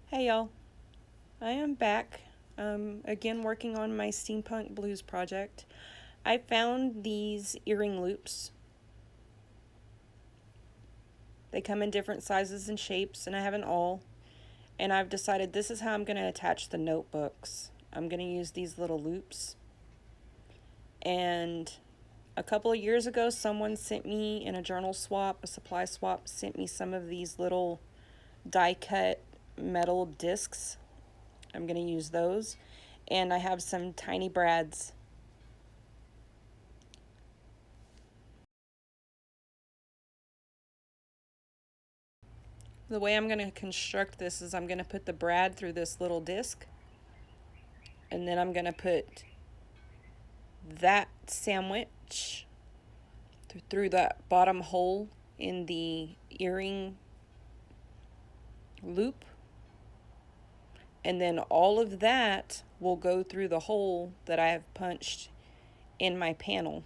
Hey y'all, I am back again working on my Steampunk Blues project. I found these earring loops. They come in different sizes and shapes, and I have an awl. And I've decided this is how I'm going to attach the notebooks. I'm going to use these little loops. And a couple of years ago, someone sent me in a journal swap, a supply swap, sent me some of these little die cut metal discs. I'm going to use those. And I have some tiny brads. The way I'm going to construct this is I'm going to put the brad through this little disc, and then I'm going to put that sandwich through that bottom hole in the earring loop, and then all of that will go through the hole that I have punched in my panel.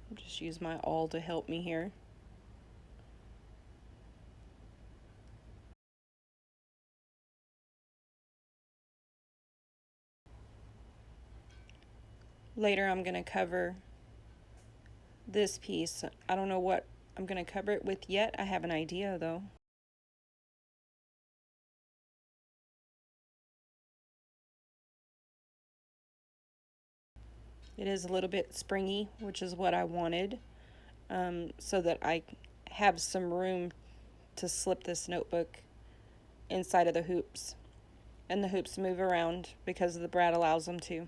I'll just use my awl to help me here. Later I'm going to cover this piece. I don't know what I'm going to cover it with yet. I have an idea though. It is a little bit springy, which is what I wanted, so that I have some room to slip this notebook inside of the hoops. And the hoops move around because the brad allows them to.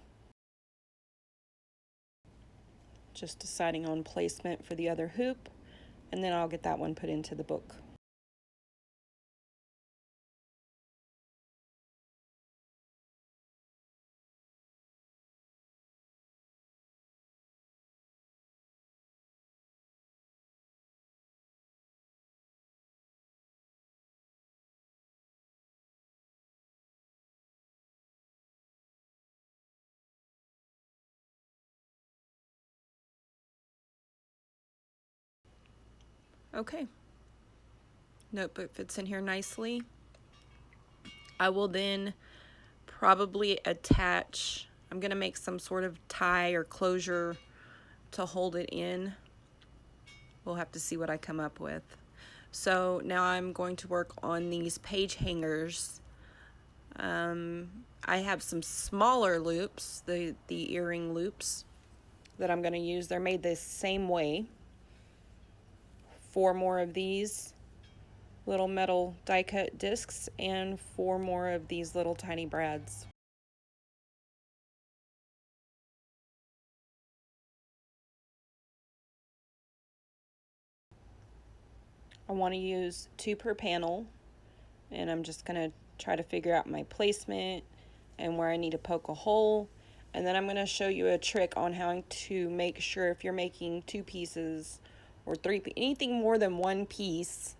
Just deciding on placement for the other hoop, and then I'll get that one put into the book. Okay, notebook fits in here nicely. I will then probably attach, I'm going to make some sort of tie or closure to hold it in. We'll have to see what I come up with. So now I'm going to work on these page hangers. I have some smaller loops, the earring loops that I'm going to use. They're made the same way. 4 more of these little metal die cut discs and 4 more of these little tiny brads. I want to use 2 per panel, and I'm just going to try to figure out my placement and where I need to poke a hole. And then I'm going to show you a trick on how to make sure if you're making 2 pieces or 3, anything more than 1 piece,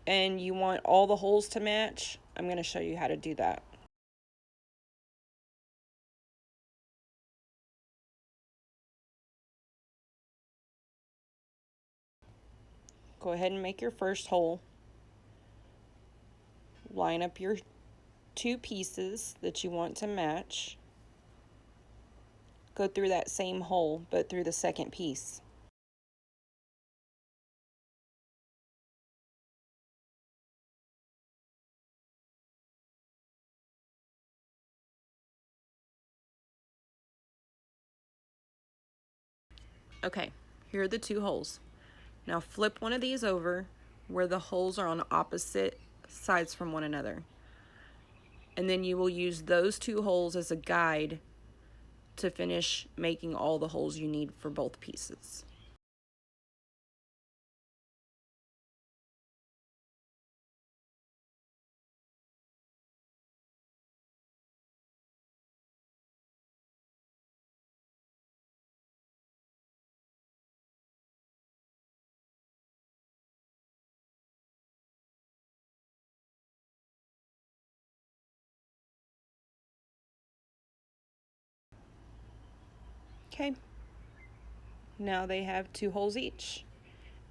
and you want all the holes to match, I'm going to show you how to do that. Go ahead and make your first hole. Line up your 2 pieces that you want to match. Go through that same hole, but through the second piece. Okay, here are the 2 holes. Now flip one of these over where the holes are on opposite sides from one another. And then you will use those 2 holes as a guide to finish making all the holes you need for both pieces. Okay, now they have 2 holes each.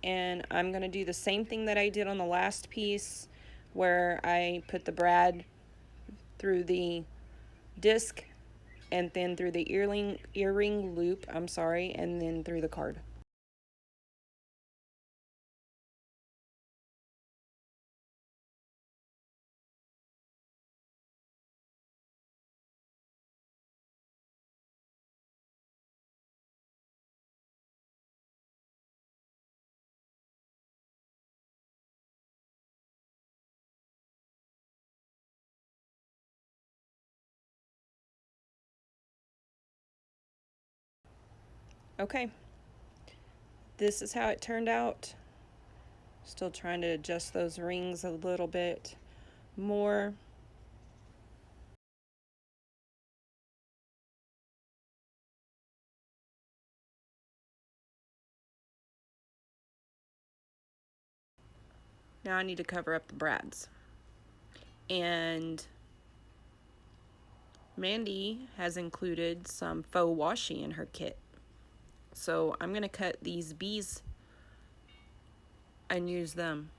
And I'm going to do the same thing that I did on the last piece, where I put the brad through the disc and then through the earring loop, and then through the card. Okay, this is how it turned out. Still trying to adjust those rings a little bit more. Now I need to cover up the brads. And Mandy has included some faux washi in her kit. So I'm going to cut these bees and use them.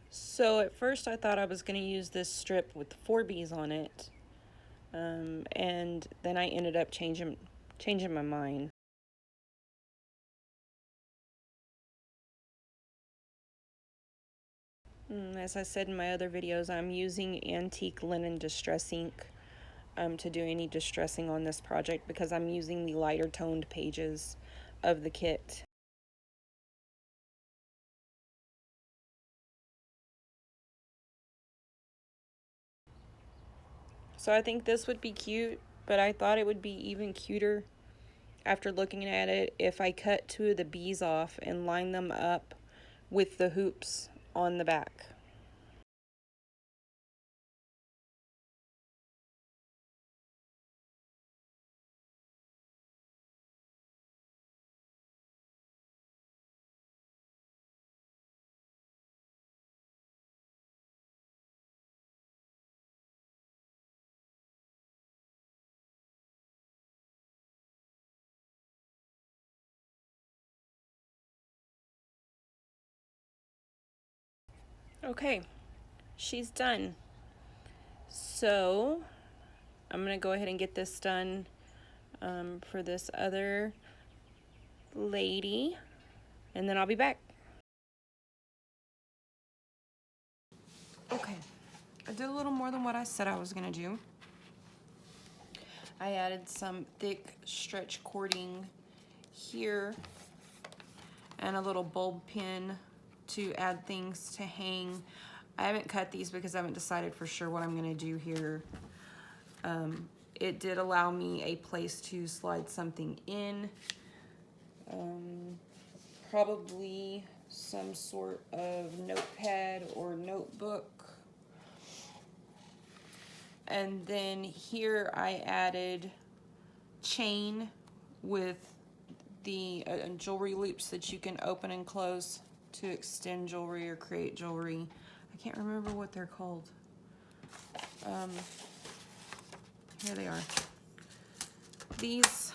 So at first I thought I was going to use this strip with 4 bees on it, and then I ended up changing my mind. As I said in my other videos, I'm using antique linen distress ink to do any distressing on this project because I'm using the lighter toned pages of the kit. So I think this would be cute, but I thought it would be even cuter after looking at it if I cut 2 of the bees off and line them up with the hoops on the back. Okay, she's done. So I'm gonna go ahead and get this done for this other lady, and then I'll be back. Okay, I did a little more than what I said I was gonna do. I added some thick stretch cording here and a little bulb pin to add things to hang. I haven't cut these because I haven't decided for sure what I'm gonna do here. It did allow me a place to slide something in. Probably some sort of notepad or notebook. And then here I added chain with the jewelry loops that you can open and close to extend jewelry or create jewelry. I can't remember what they're called. Here they are. These,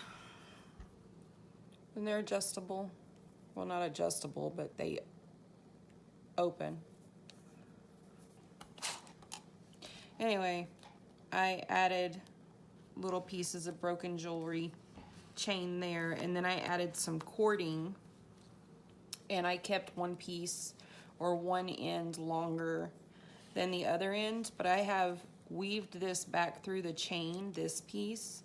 and they're adjustable. Well, not adjustable, but they open. Anyway, I added little pieces of broken jewelry chain there, and then I added some cording, and I kept one piece or one end longer than the other end, but I have weaved this back through the chain, this piece,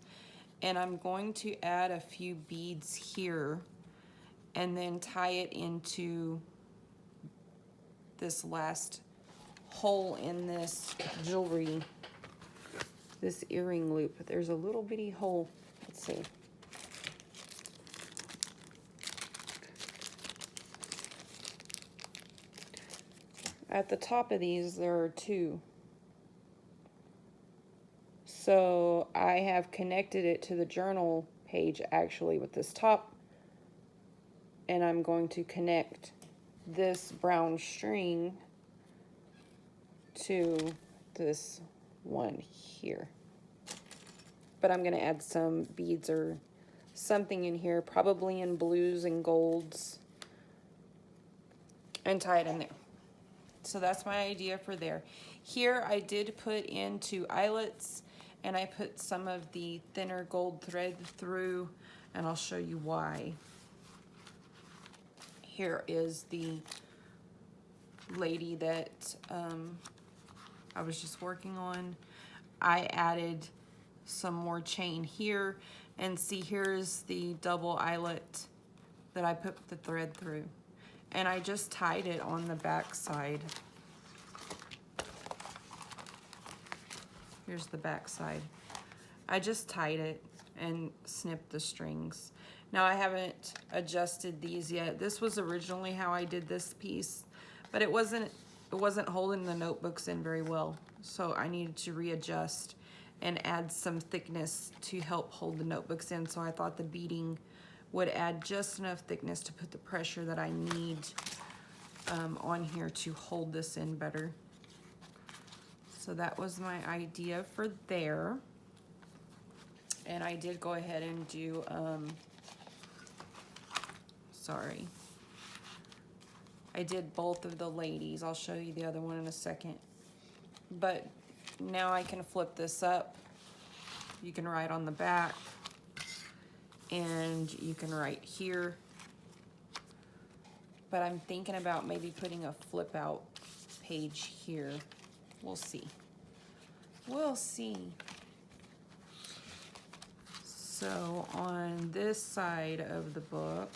and I'm going to add a few beads here and then tie it into this last hole in this jewelry, this earring loop. There's a little bitty hole. Let's see. At the top of these, there are two. So I have connected it to the journal page actually with this top, and I'm going to connect this brown string to this one here. But I'm going to add some beads or something in here, probably in blues and golds, and tie it in there. So that's my idea for there. Here I did put in 2 eyelets, and I put some of the thinner gold thread through, and I'll show you why. Here is the lady that I was just working on. I added some more chain here, and see, here's the double eyelet that I put the thread through, and I just tied it on the back side. Here's the back side. I just tied it and snipped the strings. Now I haven't adjusted these yet. This was originally how I did this piece, but it wasn't holding the notebooks in very well, so I needed to readjust and add some thickness to help hold the notebooks in. So I thought the beading would add just enough thickness to put the pressure that I need on here to hold this in better. So that was my idea for there. And I did go ahead and do, I did both of the ladies. I'll show you the other one in a second. But now I can flip this up. You can write on the back, and you can write here. But I'm thinking about maybe putting a flip out page here. We'll see. We'll see. So on this side of the book,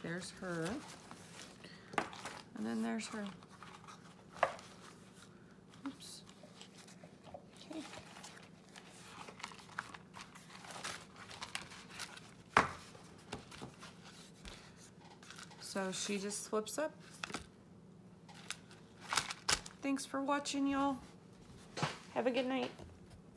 there's her, and then there's her. Oops. Okay. So she just flips up. Thanks for watching, y'all. Have a good night.